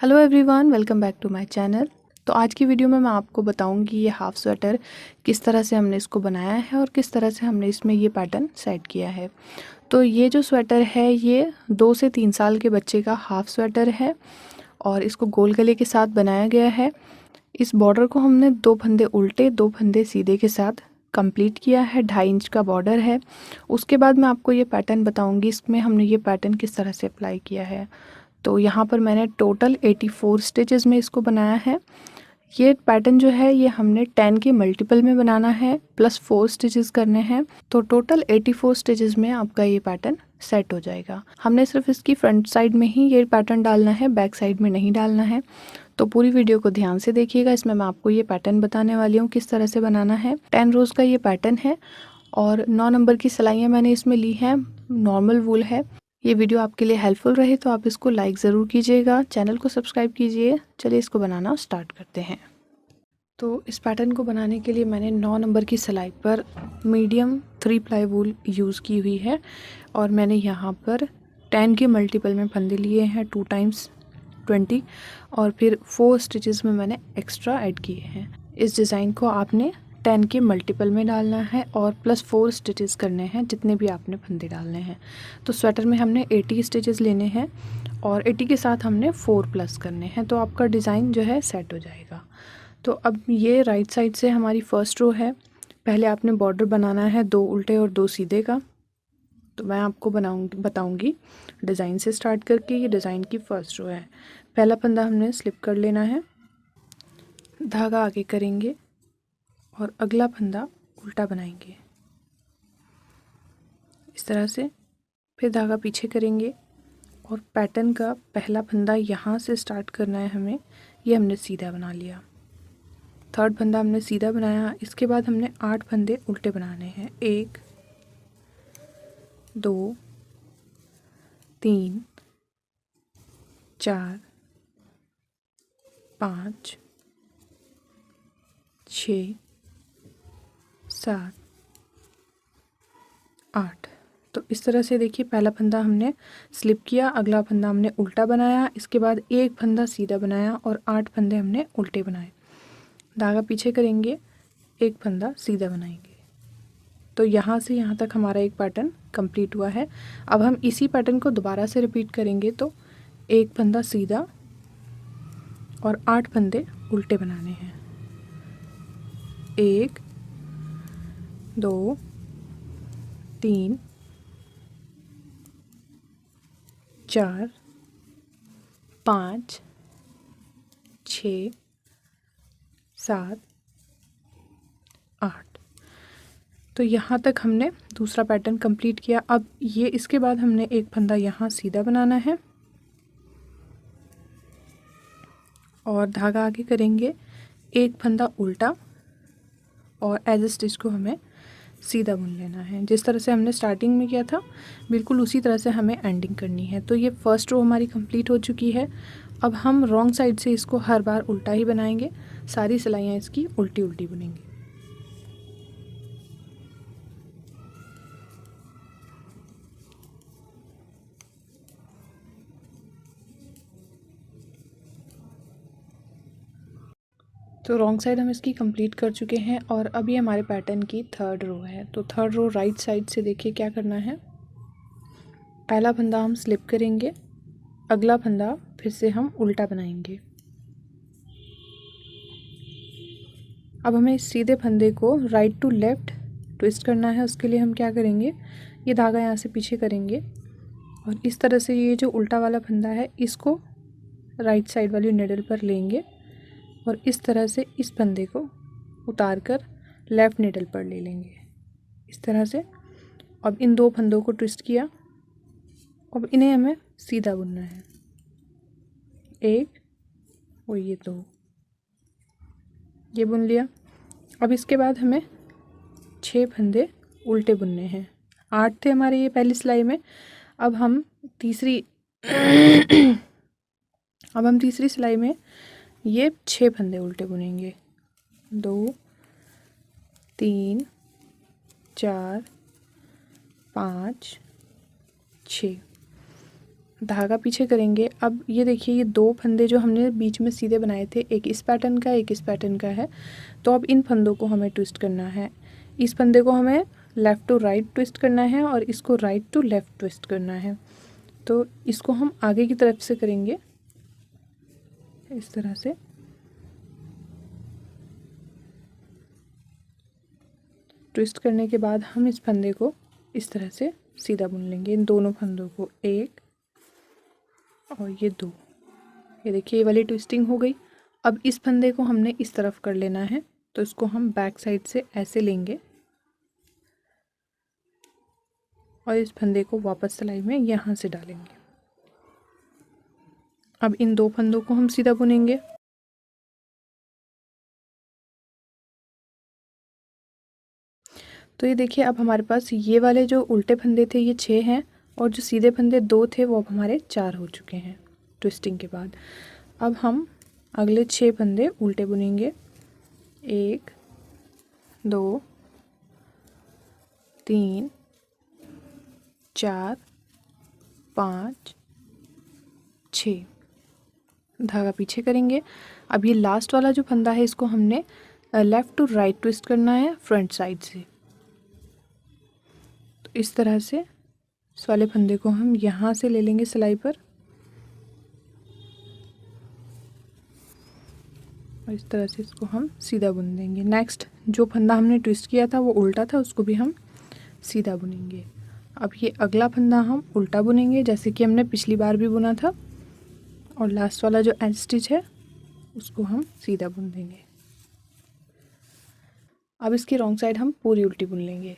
Hello everyone, welcome back to my channel. तो आज की वीडियो में मैं आपको बताऊंगी ये हाफ़ स्वेटर किस तरह से हमने इसको बनाया है और किस तरह से हमने इसमें ये पैटर्न सेट किया है। तो ये जो स्वेटर है ये 2 से 3 साल के बच्चे का हाफ़ स्वेटर है और इसको गोल गले के साथ बनाया गया है। इस बॉर्डर को हमने 2 फंदे उल्टे 2 फंदे सीधे के साथ कंप्लीट किया है। 2.5 इंच का बॉर्डर है। उसके बाद मैं आपको ये पैटर्न बताऊंगी इसमें हमने ये पैटर्न किस तरह से अप्लाई किया है। तो यहाँ पर मैंने टोटल 84 स्टिचेस में इसको बनाया है। ये पैटर्न जो है ये हमने 10 के मल्टीपल में बनाना है प्लस 4 स्टिचेस करने हैं। तो टोटल 84 स्टिचेस में आपका ये पैटर्न सेट हो जाएगा। हमने सिर्फ इसकी फ्रंट साइड में ही ये पैटर्न डालना है, बैक साइड में नहीं डालना है। तो पूरी वीडियो को ध्यान से देखिएगा। इसमें मैं आपको ये पैटर्न बताने वाली हूँ किस तरह से बनाना है। 10 रोज़ का ये पैटर्न है और 9 नंबर की सिलाइयाँ मैंने इसमें ली हैं। नॉर्मल वूल है। ये वीडियो आपके लिए हेल्पफुल रहे तो आप इसको लाइक ज़रूर कीजिएगा, चैनल को सब्सक्राइब कीजिए। चलिए इसको बनाना स्टार्ट करते हैं। तो इस पैटर्न को बनाने के लिए मैंने 9 नंबर की सिलाई पर मीडियम 3 प्लाई वूल यूज़ की हुई है और मैंने यहाँ पर 10 के मल्टीपल में फंदे लिए हैं 2 टाइम्स 20 और फिर 4 स्टिचेस में मैंने एक्स्ट्रा ऐड किए हैं। इस डिज़ाइन को आपने 10 के मल्टीपल में डालना है और प्लस 4 स्टिचेस करने हैं जितने भी आपने फंदे डालने हैं। तो स्वेटर में हमने 80 स्टिचेस लेने हैं और 80 के साथ हमने 4 प्लस करने हैं। तो आपका डिज़ाइन जो है सेट हो जाएगा। तो अब ये राइट साइड से हमारी फर्स्ट रो है। पहले आपने बॉर्डर बनाना है 2 उल्टे और 2 सीधे का। तो मैं आपको बताऊंगी डिज़ाइन से स्टार्ट करके। ये डिज़ाइन की फर्स्ट रो है। पहला फंदा हमने स्लिप कर लेना है, धागा आगे करेंगे और अगला फंदा उल्टा बनाएंगे इस तरह से। फिर धागा पीछे करेंगे और पैटर्न का पहला फंदा यहाँ से स्टार्ट करना है हमें। ये हमने सीधा बना लिया। थर्ड फंदा हमने सीधा बनाया। इसके बाद हमने 8 फंदे उल्टे बनाने हैं। 1 2 3 4 5 6 7 8। तो इस तरह से देखिए पहला फंदा हमने स्लिप किया, अगला फंदा हमने उल्टा बनाया, इसके बाद एक फंदा सीधा बनाया और 8 फंदे हमने उल्टे बनाए। धागा पीछे करेंगे, एक फंदा सीधा बनाएंगे। तो यहाँ से यहाँ तक हमारा एक पैटर्न कंप्लीट हुआ है। अब हम इसी पैटर्न को दोबारा से रिपीट करेंगे। तो एक फंदा सीधा और 8 फंदे उल्टे बनाने हैं। 1 2 3 4 5 6 7 8। तो यहाँ तक हमने दूसरा पैटर्न कंप्लीट किया। अब ये इसके बाद हमने एक फंदा यहाँ सीधा बनाना है और धागा आगे करेंगे, एक फंदा उल्टा और एज ए स्टिच को हमें सीधा बुन लेना है। जिस तरह से हमने स्टार्टिंग में किया था बिल्कुल उसी तरह से हमें एंडिंग करनी है। तो ये फर्स्ट रो हमारी कंप्लीट हो चुकी है। अब हम रॉन्ग साइड से इसको हर बार उल्टा ही बनाएंगे। सारी सिलाइयाँ इसकी उल्टी उल्टी बुनेंगे। तो रॉन्ग साइड हम इसकी कंप्लीट कर चुके हैं और अभी हमारे पैटर्न की थर्ड रो है। तो थर्ड रो राइट साइड से देखिए क्या करना है। पहला फंदा हम स्लिप करेंगे, अगला फंदा फिर से हम उल्टा बनाएंगे। अब हमें इस सीधे फंदे को राइट टू लेफ़्ट ट्विस्ट करना है। उसके लिए हम क्या करेंगे, ये धागा यहाँ से पीछे करेंगे और इस तरह से ये जो उल्टा वाला फंदा है इसको राइट साइड वाली निडल पर लेंगे और इस तरह से इस फंदे को उतार कर लेफ़्ट निडल पर ले लेंगे इस तरह से। अब इन 2 फंदों को ट्विस्ट किया। अब इन्हें हमें सीधा बुनना है। 1 और ये 2, ये बुन लिया। अब इसके बाद हमें 6 फंदे उल्टे बुनने हैं। 8 थे हमारे ये पहली सिलाई में। अब हम तीसरी सिलाई में ये 6 फंदे उल्टे बुनेंगे। 2 3 4 5 6। धागा पीछे करेंगे। अब ये देखिए, ये 2 फंदे जो हमने बीच में सीधे बनाए थे, एक इस पैटर्न का, एक इस पैटर्न का है। तो अब इन फंदों को हमें ट्विस्ट करना है। इस फंदे को हमें लेफ़्ट टू राइट ट्विस्ट करना है और इसको राइट टू लेफ़्ट ट्विस्ट करना है। तो इसको हम आगे की तरफ से करेंगे इस तरह से। ट्विस्ट करने के बाद हम इस फंदे को इस तरह से सीधा बुन लेंगे, इन दोनों फंदों को, एक और ये 2। ये देखिए, ये वाली ट्विस्टिंग हो गई। अब इस फंदे को हमने इस तरफ कर लेना है, तो इसको हम बैक साइड से ऐसे लेंगे और इस फंदे को वापस सिलाई में यहाँ से डालेंगे। अब इन 2 फंदों को हम सीधा बुनेंगे। तो ये देखिए, अब हमारे पास ये वाले जो उल्टे फंदे थे ये 6 हैं और जो सीधे फंदे 2 थे वो अब हमारे 4 हो चुके हैं ट्विस्टिंग के बाद। अब हम अगले 6 फंदे उल्टे बुनेंगे। 1 2 3 4 5 6। धागा पीछे करेंगे। अब ये लास्ट वाला जो फंदा है इसको हमने लेफ़्ट टू राइट ट्विस्ट करना है फ्रंट साइड से। तो इस तरह से इस वाले फंदे को हम यहाँ से ले लेंगे सिलाई पर और इस तरह से इसको हम सीधा बुन देंगे। नेक्स्ट जो फंदा हमने ट्विस्ट किया था वो उल्टा था, उसको भी हम सीधा बुनेंगे। अब ये अगला फंदा हम उल्टा बुनेंगे जैसे कि हमने पिछली बार भी बुना था और लास्ट वाला जो एंड स्टिच है उसको हम सीधा बुन देंगे। अब इसकी रॉन्ग साइड हम पूरी उल्टी बुन लेंगे।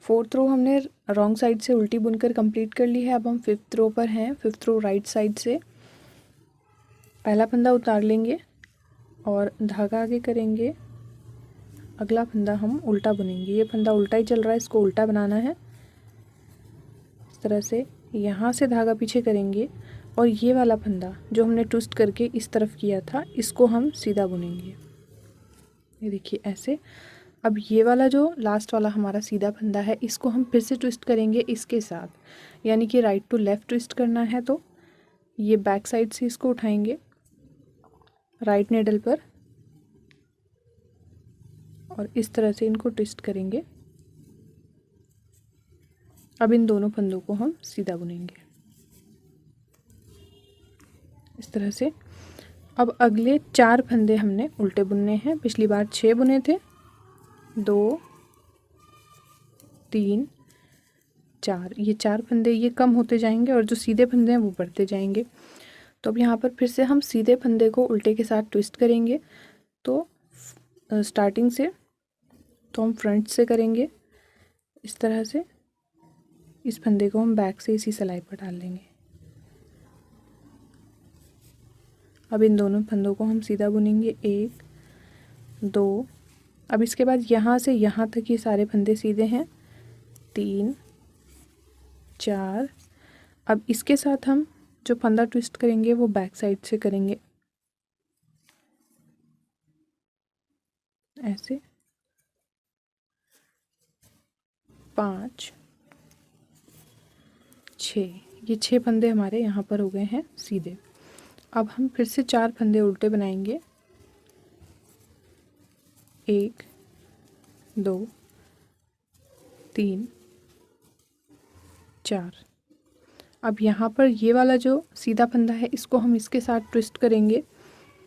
4th रो हमने रॉन्ग साइड से उल्टी बुनकर कंप्लीट कर ली है। अब हम 5th रो पर हैं। 5th रो राइट साइड से पहला फंदा उतार लेंगे और धागा आगे करेंगे। अगला फंदा हम उल्टा बुनेंगे। ये फंदा उल्टा ही चल रहा है, इसको उल्टा बनाना है। इस तरह से यहाँ से धागा पीछे करेंगे और ये वाला फंदा जो हमने ट्विस्ट करके इस तरफ किया था इसको हम सीधा बुनेंगे। ये देखिए ऐसे। अब ये वाला जो लास्ट वाला हमारा सीधा फंदा है इसको हम फिर से ट्विस्ट करेंगे इसके साथ, यानी कि राइट टू लेफ़्ट ट्विस्ट करना है। तो ये बैक साइड से इसको उठाएंगे राइट नीडल पर और इस तरह से इनको ट्विस्ट करेंगे। अब इन दोनों फंदों को हम सीधा बुनेंगे इस तरह से। अब अगले 4 फंदे हमने उल्टे बुनने हैं। पिछली बार 6 बुने थे, 2 3 4। ये 4 फंदे ये कम होते जाएंगे और जो सीधे फंदे हैं वो बढ़ते जाएंगे। तो अब यहाँ पर फिर से हम सीधे फंदे को उल्टे के साथ ट्विस्ट करेंगे। तो स्टार्टिंग से तो हम फ्रंट से करेंगे इस तरह से। इस फंदे को हम बैक से इसी सिलाई पर डाल लेंगे। अब इन दोनों फंदों को हम सीधा बुनेंगे, 1 2। अब इसके बाद यहाँ से यहाँ तक ये सारे फंदे सीधे हैं, 3 4। अब इसके साथ हम जो फंदा ट्विस्ट करेंगे वो बैक साइड से करेंगे ऐसे। 5 6। ये 6 फंदे हमारे यहाँ पर हो गए हैं सीधे। अब हम फिर से 4 फंदे उल्टे बनाएंगे, 1 2 3 4। अब यहाँ पर ये वाला जो सीधा फंदा है इसको हम इसके साथ ट्विस्ट करेंगे।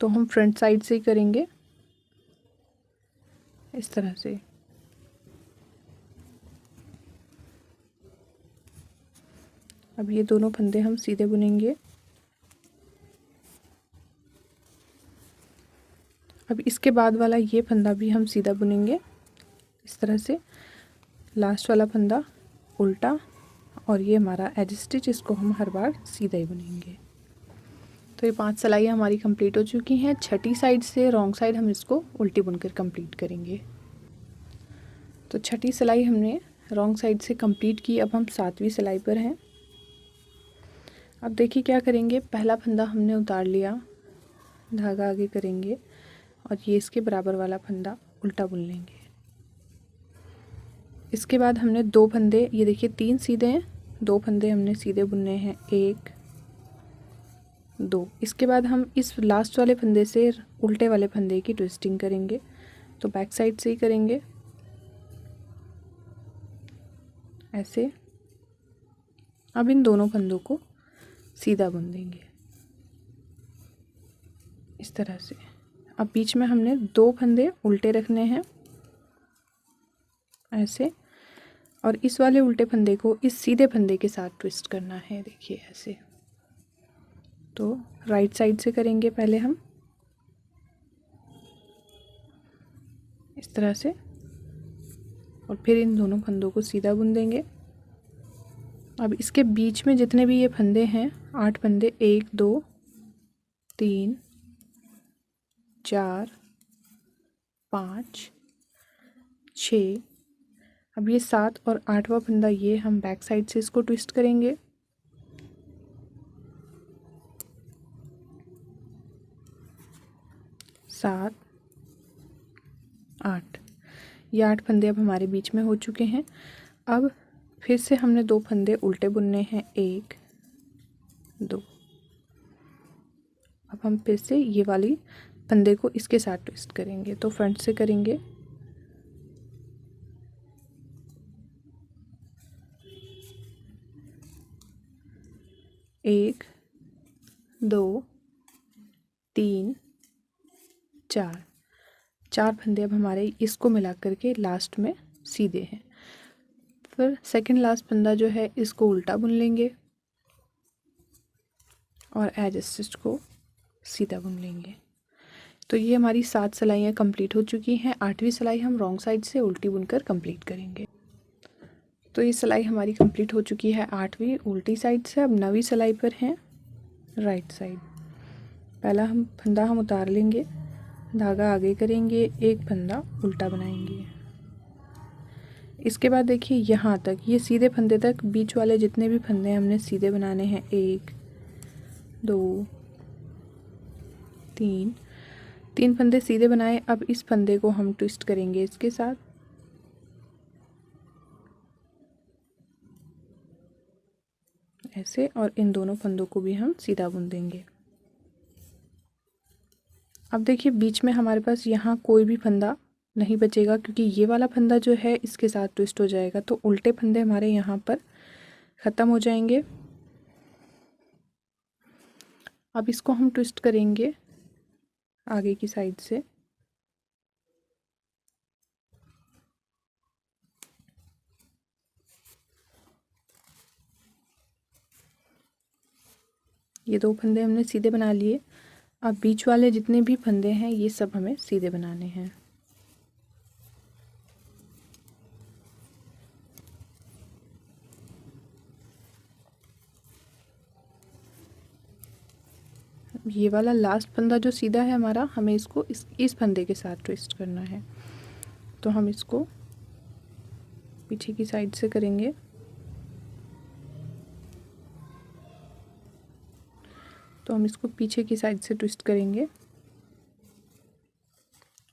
तो हम फ्रंट साइड से ही करेंगे इस तरह से। अब ये दोनों फंदे हम सीधे बुनेंगे। अब इसके बाद वाला ये फंदा भी हम सीधा बुनेंगे इस तरह से। लास्ट वाला फंदा उल्टा और ये हमारा एज स्टिच, इसको हम हर बार सीधा ही बुनेंगे। तो ये 5 सिलाइयाँ हमारी कंप्लीट हो चुकी हैं। छठी साइड से रॉन्ग साइड हम इसको उल्टी बुनकर कंप्लीट करेंगे। तो छठी सिलाई हमने रॉन्ग साइड से कंप्लीट की। अब हम 7वीं सिलाई पर हैं। अब देखिए क्या करेंगे, पहला फंदा हमने उतार लिया, धागा आगे करेंगे और ये इसके बराबर वाला फंदा उल्टा बुन लेंगे। इसके बाद हमने 2 फंदे, ये देखिए 3 सीधे हैं, 2 फंदे हमने सीधे बुनने हैं, 1 2। इसके बाद हम इस लास्ट वाले फंदे से उल्टे वाले फंदे की ट्विस्टिंग करेंगे। तो बैक साइड से ही करेंगे ऐसे। अब इन दोनों फंदों को सीधा बुन देंगे इस तरह से। अब बीच में हमने 2 फंदे उल्टे रखने हैं ऐसे, और इस वाले उल्टे फंदे को इस सीधे फंदे के साथ ट्विस्ट करना है, देखिए ऐसे। तो राइट साइड से करेंगे पहले हम इस तरह से, और फिर इन दोनों फंदों को सीधा बुन देंगे। अब इसके बीच में जितने भी ये फंदे हैं, 8 फंदे, 1 2 3 4 5 6, अब ये 7 और 8वां फंदा, ये हम बैक साइड से इसको ट्विस्ट करेंगे। सात 8, ये 8 फंदे अब हमारे बीच में हो चुके हैं। अब फिर से हमने 2 फंदे उल्टे बुनने हैं, 1 2। अब हम फिर से ये वाली फंदे को इसके साथ ट्विस्ट करेंगे। तो फ्रंट से करेंगे, एक 2 3 4, 4 फंदे अब हमारे इसको मिला करके लास्ट में सीधे हैं। फिर सेकंड लास्ट फंदा जो है, इसको उल्टा बुन लेंगे और एज स्टिच को सीधा बुन लेंगे। तो ये हमारी 7 सिलाइयाँ कंप्लीट हो चुकी हैं। 8वीं सिलाई हम रॉन्ग साइड से उल्टी बुनकर कंप्लीट करेंगे। तो ये सिलाई हमारी कंप्लीट हो चुकी है 8वीं उल्टी साइड से। अब 9वीं सिलाई पर हैं राइट साइड। पहला हम फंदा हम उतार लेंगे, धागा आगे करेंगे, एक फंदा उल्टा बनाएंगे। इसके बाद देखिए यहाँ तक, ये सीधे फंदे तक बीच वाले जितने भी फंदे हमने सीधे बनाने हैं, 1 2 3, 3 फंदे सीधे बनाए। अब इस फंदे को हम ट्विस्ट करेंगे इसके साथ ऐसे, और इन दोनों फंदों को भी हम सीधा बुन देंगे। अब देखिए बीच में हमारे पास यहाँ कोई भी फंदा नहीं बचेगा, क्योंकि ये वाला फंदा जो है इसके साथ ट्विस्ट हो जाएगा। तो उल्टे फंदे हमारे यहाँ पर ख़त्म हो जाएंगे। अब इसको हम ट्विस्ट करेंगे आगे की साइड से। ये 2 फंदे हमने सीधे बना लिए। अब बीच वाले जितने भी फंदे हैं ये सब हमें सीधे बनाने हैं। ये वाला लास्ट फंदा जो सीधा है हमारा, हमें इसको इस फंदे के साथ ट्विस्ट करना है। तो हम इसको पीछे की साइड से करेंगे, तो हम इसको पीछे की साइड से ट्विस्ट करेंगे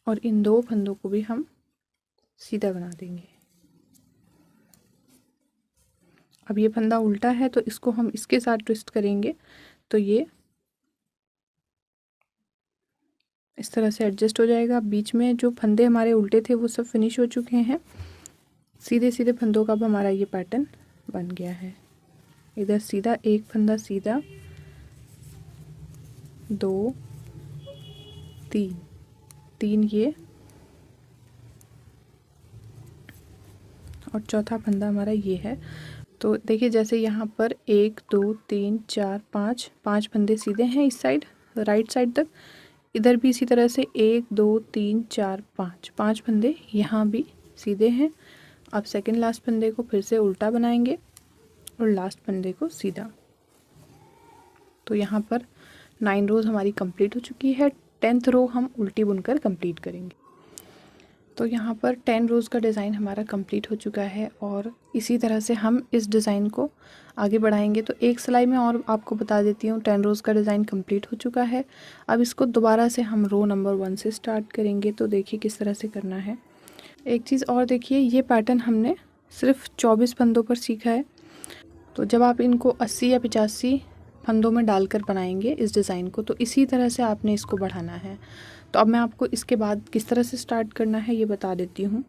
और इन 2 फंदों को भी हम सीधा बना देंगे। अब ये फंदा उल्टा है तो इसको हम इसके साथ ट्विस्ट करेंगे, तो ये इस तरह से एडजस्ट हो जाएगा। बीच में जो फंदे हमारे उल्टे थे वो सब फिनिश हो चुके हैं। सीधे सीधे फंदों का अब हमारा ये पैटर्न बन गया है। इधर सीधा, एक फंदा सीधा, 2 3 3 ये, और चौथा फंदा हमारा ये है। तो देखिए जैसे यहाँ पर 1 2 3 4 5 फंदे सीधे हैं इस साइड राइट साइड तक। इधर भी इसी तरह से 1 2 3 4 5 फंदे यहाँ भी सीधे हैं। अब सेकंड लास्ट फंदे को फिर से उल्टा बनाएंगे और लास्ट फंदे को सीधा। तो यहाँ पर 9 रोज़ हमारी कंप्लीट हो चुकी है। 10th रो हम उल्टी बुनकर कंप्लीट करेंगे। तो यहाँ पर 10 रोज़ का डिज़ाइन हमारा कंप्लीट हो चुका है और इसी तरह से हम इस डिज़ाइन को आगे बढ़ाएंगे। तो एक सिलाई में और आपको बता देती हूँ, 10 रोज़ का डिज़ाइन कंप्लीट हो चुका है। अब इसको दोबारा से हम रो नंबर 1 से स्टार्ट करेंगे। तो देखिए किस तरह से करना है। एक चीज़ और देखिए, ये पैटर्न हमने सिर्फ 24 फंदों पर सीखा है। तो जब आप इनको 80 या 85 फंदों में डालकर बनाएंगे इस डिज़ाइन को, तो इसी तरह से आपने इसको बढ़ाना है। तो अब मैं आपको इसके बाद किस तरह से स्टार्ट करना है ये बता देती हूँ।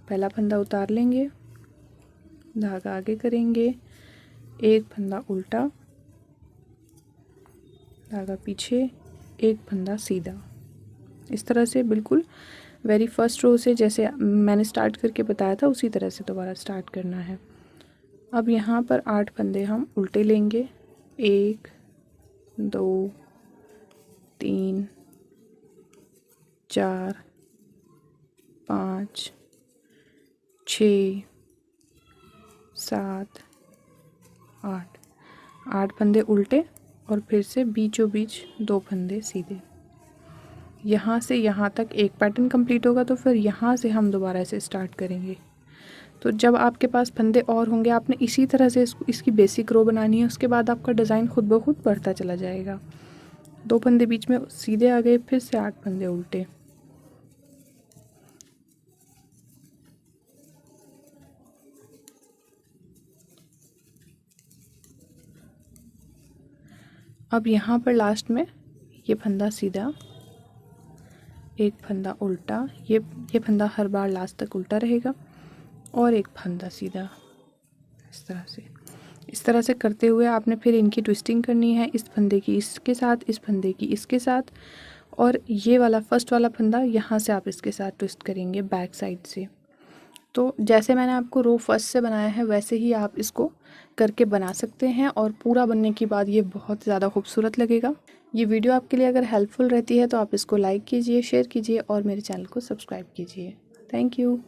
पहला फंदा उतार लेंगे, धागा आगे करेंगे, एक फंदा उल्टा, धागा पीछे, एक फंदा सीधा। इस तरह से बिल्कुल वेरी फर्स्ट रो से जैसे मैंने स्टार्ट करके बताया था उसी तरह से दोबारा स्टार्ट करना है। अब यहाँ पर 8 फंदे हम उल्टे लेंगे, 1 2 3 4 5 6 7 8 फंदे उल्टे और फिर से बीचों बीच 2 फंदे सीधे। यहाँ से यहाँ तक एक पैटर्न कंप्लीट होगा, तो फिर यहाँ से हम दोबारा से स्टार्ट करेंगे। तो जब आपके पास फंदे और होंगे, आपने इसी तरह से इसकी बेसिक रो बनानी है। उसके बाद आपका डिज़ाइन खुद ब खुद बढ़ता चला जाएगा। 2 फंदे बीच में सीधे आ गए, फिर से 8 फंदे उल्टे। अब यहाँ पर लास्ट में ये फंदा सीधा, एक फंदा उल्टा, ये फंदा हर बार लास्ट तक उल्टा रहेगा, और एक फंदा सीधा। इस तरह से करते हुए आपने फिर इनकी ट्विस्टिंग करनी है, इस फंदे की इसके साथ, इस फंदे की इसके साथ, और ये वाला फर्स्ट वाला फंदा यहाँ से आप इसके साथ ट्विस्ट करेंगे बैक साइड से। तो जैसे मैंने आपको रो फर्स्ट से बनाया है वैसे ही आप इसको करके बना सकते हैं, और पूरा बनने के बाद ये बहुत ज़्यादा खूबसूरत लगेगा। ये वीडियो आपके लिए अगर हेल्पफुल रहती है तो आप इसको लाइक कीजिए, शेयर कीजिए और मेरे चैनल को सब्सक्राइब कीजिए। Thank you.